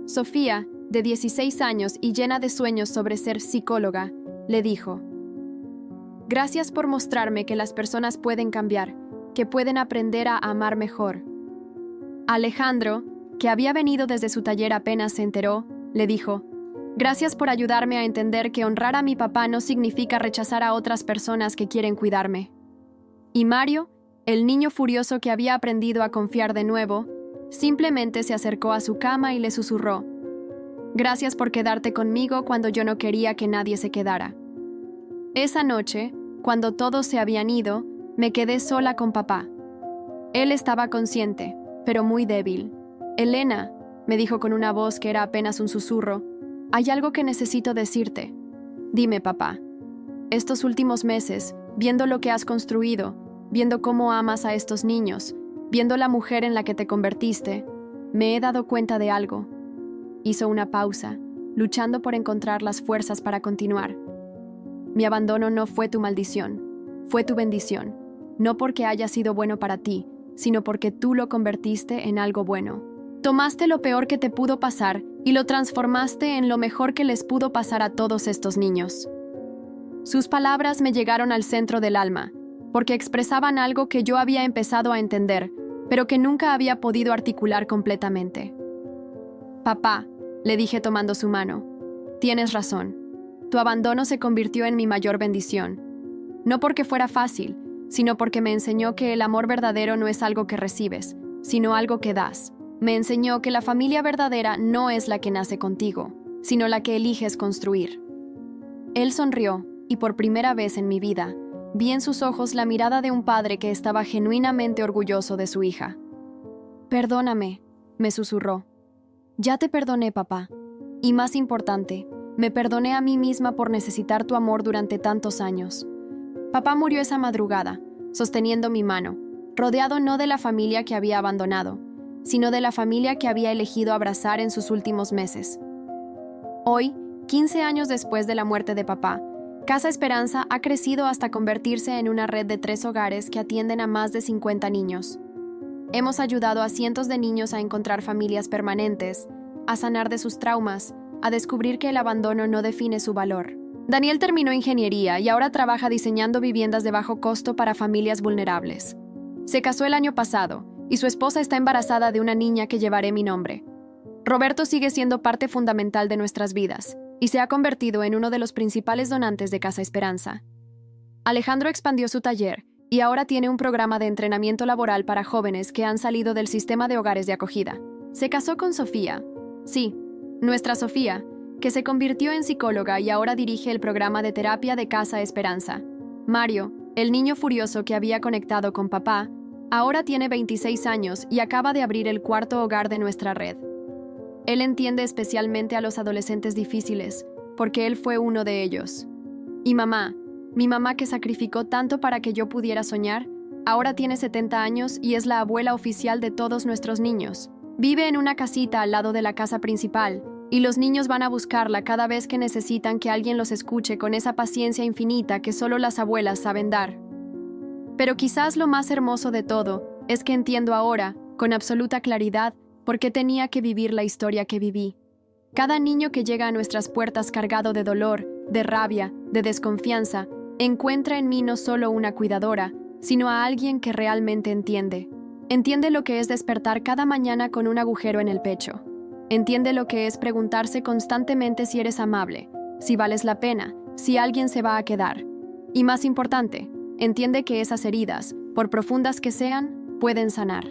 Sofía, de 16 años y llena de sueños sobre ser psicóloga, le dijo: «Gracias por mostrarme que las personas pueden cambiar, que pueden aprender a amar mejor». Alejandro, que había venido desde su taller apenas se enteró, le dijo: «Gracias por ayudarme a entender que honrar a mi papá no significa rechazar a otras personas que quieren cuidarme». Y Mario, el niño furioso que había aprendido a confiar de nuevo, simplemente se acercó a su cama y le susurró: «Gracias por quedarte conmigo cuando yo no quería que nadie se quedara». Esa noche, cuando todos se habían ido, me quedé sola con papá. Él estaba consciente, pero muy débil. «Elena», me dijo con una voz que era apenas un susurro, «hay algo que necesito decirte». «Dime, papá». «Estos últimos meses, viendo lo que has construido, viendo cómo amas a estos niños, viendo la mujer en la que te convertiste, me he dado cuenta de algo». Hizo una pausa, luchando por encontrar las fuerzas para continuar. «Mi abandono no fue tu maldición, fue tu bendición, no porque haya sido bueno para ti, sino porque tú lo convertiste en algo bueno. Tomaste lo peor que te pudo pasar y lo transformaste en lo mejor que les pudo pasar a todos estos niños». Sus palabras me llegaron al centro del alma, porque expresaban algo que yo había empezado a entender, pero que nunca había podido articular completamente. «Papá», le dije tomando su mano, «tienes razón. Tu abandono se convirtió en mi mayor bendición. No porque fuera fácil, sino porque me enseñó que el amor verdadero no es algo que recibes, sino algo que das. Me enseñó que la familia verdadera no es la que nace contigo, sino la que eliges construir». Él sonrió, y por primera vez en mi vida, vi en sus ojos la mirada de un padre que estaba genuinamente orgulloso de su hija. «Perdóname», me susurró. «Ya te perdoné, papá. Y más importante, me perdoné a mí misma por necesitar tu amor durante tantos años». Papá murió esa madrugada, sosteniendo mi mano, rodeado no de la familia que había abandonado, sino de la familia que había elegido abrazar en sus últimos meses. Hoy, 15 años después de la muerte de papá, Casa Esperanza ha crecido hasta convertirse en una red de 3 hogares que atienden a más de 50 niños. Hemos ayudado a cientos de niños a encontrar familias permanentes, a sanar de sus traumas, a descubrir que el abandono no define su valor. Daniel terminó ingeniería y ahora trabaja diseñando viviendas de bajo costo para familias vulnerables. Se casó el año pasado y su esposa está embarazada de una niña que llevaré mi nombre. Roberto sigue siendo parte fundamental de nuestras vidas y se ha convertido en uno de los principales donantes de Casa Esperanza. Alejandro expandió su taller y ahora tiene un programa de entrenamiento laboral para jóvenes que han salido del sistema de hogares de acogida. Se casó con Sofía. Sí, nuestra Sofía, que se convirtió en psicóloga y ahora dirige el programa de terapia de Casa Esperanza. Mario, el niño furioso que había conectado con papá, ahora tiene 26 años y acaba de abrir el cuarto hogar de nuestra red. Él entiende especialmente a los adolescentes difíciles, porque él fue uno de ellos. Y mamá, mi mamá que sacrificó tanto para que yo pudiera soñar, ahora tiene 70 años y es la abuela oficial de todos nuestros niños. Vive en una casita al lado de la casa principal, y los niños van a buscarla cada vez que necesitan que alguien los escuche con esa paciencia infinita que solo las abuelas saben dar. Pero quizás lo más hermoso de todo es que entiendo ahora, con absoluta claridad, por qué tenía que vivir la historia que viví. Cada niño que llega a nuestras puertas cargado de dolor, de rabia, de desconfianza, encuentra en mí no solo una cuidadora, sino a alguien que realmente entiende. Entiende lo que es despertar cada mañana con un agujero en el pecho. Entiende lo que es preguntarse constantemente si eres amable, si vales la pena, si alguien se va a quedar. Y más importante, entiende que esas heridas, por profundas que sean, pueden sanar.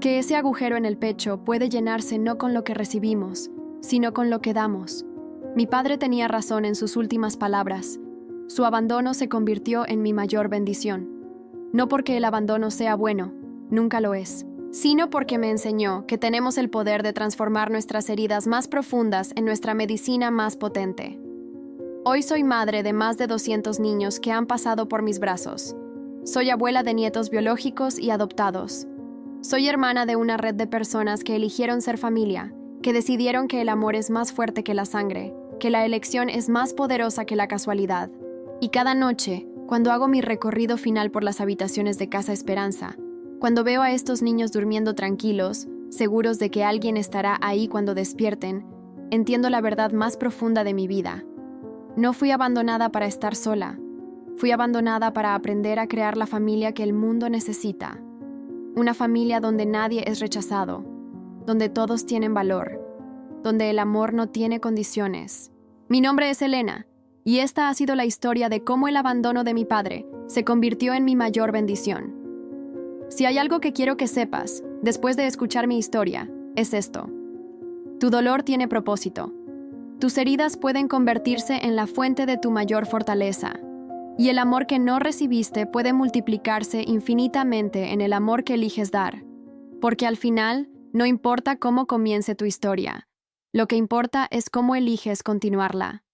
Que ese agujero en el pecho puede llenarse no con lo que recibimos, sino con lo que damos. Mi padre tenía razón en sus últimas palabras. Su abandono se convirtió en mi mayor bendición. No porque el abandono sea bueno, nunca lo es, sino porque me enseñó que tenemos el poder de transformar nuestras heridas más profundas en nuestra medicina más potente. Hoy soy madre de más de 200 niños que han pasado por mis brazos. Soy abuela de nietos biológicos y adoptados. Soy hermana de una red de personas que eligieron ser familia, que decidieron que el amor es más fuerte que la sangre, que la elección es más poderosa que la casualidad. Y cada noche, cuando hago mi recorrido final por las habitaciones de Casa Esperanza, cuando veo a estos niños durmiendo tranquilos, seguros de que alguien estará ahí cuando despierten, entiendo la verdad más profunda de mi vida. No fui abandonada para estar sola. Fui abandonada para aprender a crear la familia que el mundo necesita. Una familia donde nadie es rechazado, donde todos tienen valor, donde el amor no tiene condiciones. Mi nombre es Elena, y esta ha sido la historia de cómo el abandono de mi padre se convirtió en mi mayor bendición. Si hay algo que quiero que sepas, después de escuchar mi historia, es esto. Tu dolor tiene propósito. Tus heridas pueden convertirse en la fuente de tu mayor fortaleza. Y el amor que no recibiste puede multiplicarse infinitamente en el amor que eliges dar. Porque al final, no importa cómo comience tu historia. Lo que importa es cómo eliges continuarla.